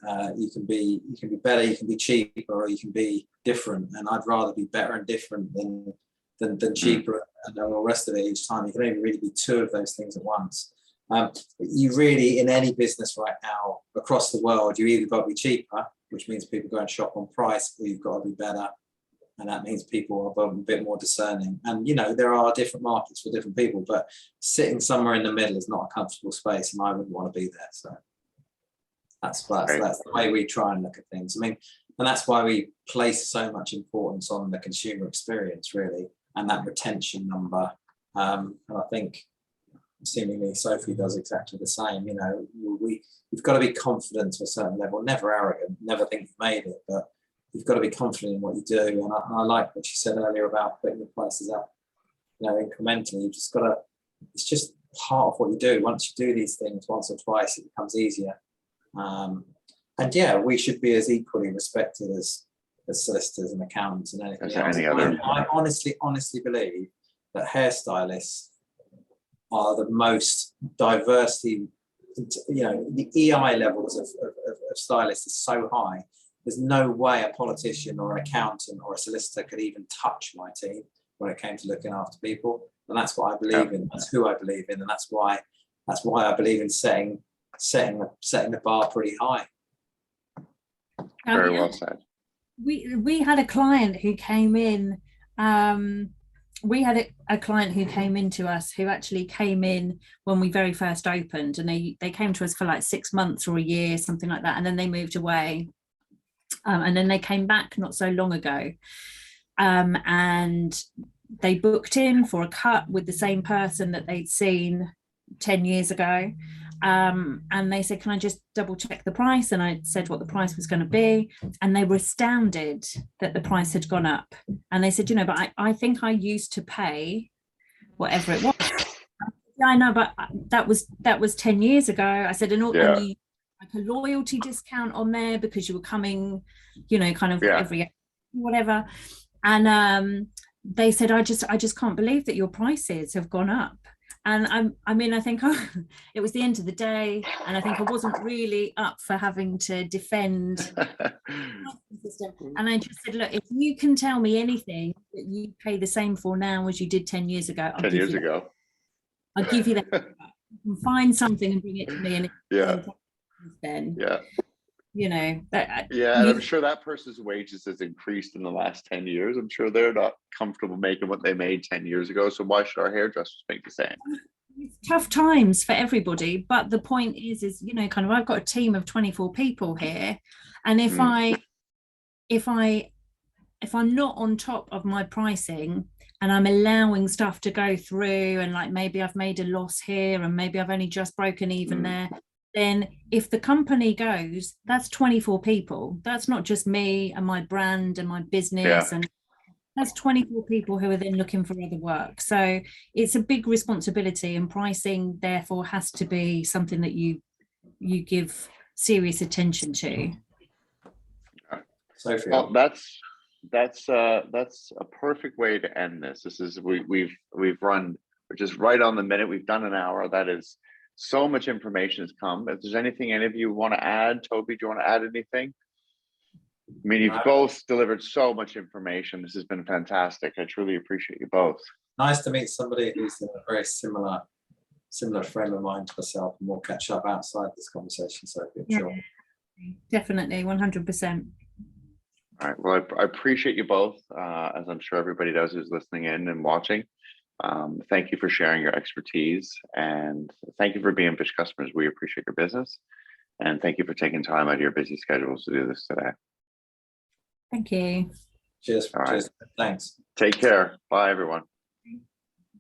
better, you can be cheaper, or you can be different. And I'd rather be better and different than cheaper and all the rest of it each time. You can only really be 2 of those things at once. You really, in any business right now across the world, you either got to be cheaper, which means people go and shop on price, or you've got to be better, and that means people are a bit more discerning. And you know, there are different markets for different people, but sitting somewhere in the middle is not a comfortable space, and I wouldn't want to be there. So that's the way we try and look at things. I mean, and that's why we place so much importance on the consumer experience, really, and that retention number. And I think seemingly Sophie does exactly the same. You know, we've got to be confident to a certain level, never arrogant, never think you've made it, but you've got to be confident in what you do. And I like what you said earlier about putting the prices up, you know, incrementally. You've just got to, it's just part of what you do. Once you do these things once or twice, it becomes easier. And yeah, we should be as equally respected as solicitors and accountants and anything else. I honestly believe that hairstylists are the most diversity. You know, the EI levels of stylists is so high. There's no way a politician or an accountant or a solicitor could even touch my team when it came to looking after people. And that's what I believe in. That's who I believe in, and that's why I believe in setting the bar pretty high. Very well said. We had a client who came in. We had a client who came into us who actually came in when we very first opened, and they came to us for like 6 months or a year, something like that, and then they moved away, and then they came back not so long ago, and they booked in for a cut with the same person that they'd seen 10 years ago, and they said, can I just double check the price? And I said what the price was going to be, and they were astounded that the price had gone up. And they said, you know, but I think I used to pay whatever it was. Yeah, I know, but that was 10 years ago. I said, and you like a loyalty discount on there because you were coming, you know, kind of every whatever. And they said, I just can't believe that your prices have gone up. And I mean, I think it was the end of the day, and I think I wasn't really up for having to defend the system. And I just said, look, if you can tell me anything that you pay the same for now as you did 10 years ago, 10 years ago. I'll give you that. You can find something and bring it to me, and Yeah. then Yeah. you know that. Yeah, and I'm sure that person's wages has increased in the last 10 years. I'm sure they're not comfortable making what they made 10 years ago. So why should our hairdressers make the same? It's tough times for everybody, but the point is you know, kind of, I've got a team of 24 people here, and if I'm not on top of my pricing and I'm allowing stuff to go through, and like maybe I've made a loss here and maybe I've only just broken even there, then if the company goes, that's 24 people. That's not just me and my brand and my business, and that's 24 people who are then looking for other work. So it's a big responsibility, and pricing therefore has to be something that you give serious attention to. Sophie. Well, that's a perfect way to end this. This is we've run, which is right on the minute. We've done an hour. That is so much information has come. If there's anything any of you want to add, Toby, do you want to add anything? I mean, you've both delivered so much information. This has been fantastic. I truly appreciate you both. Nice to meet somebody who's in a very similar frame of mind to myself, and we'll catch up outside this conversation, Sophie, I'm sure. Definitely, 100%. All right. Well, I appreciate you both, as I'm sure everybody does who's listening in and watching. Thank you for sharing your expertise, and thank you for being Vish customers. We appreciate your business, and thank you for taking time out of your busy schedules to do this today. Thank you. Cheers. All right. Cheers. Thanks. Take care. Bye, everyone.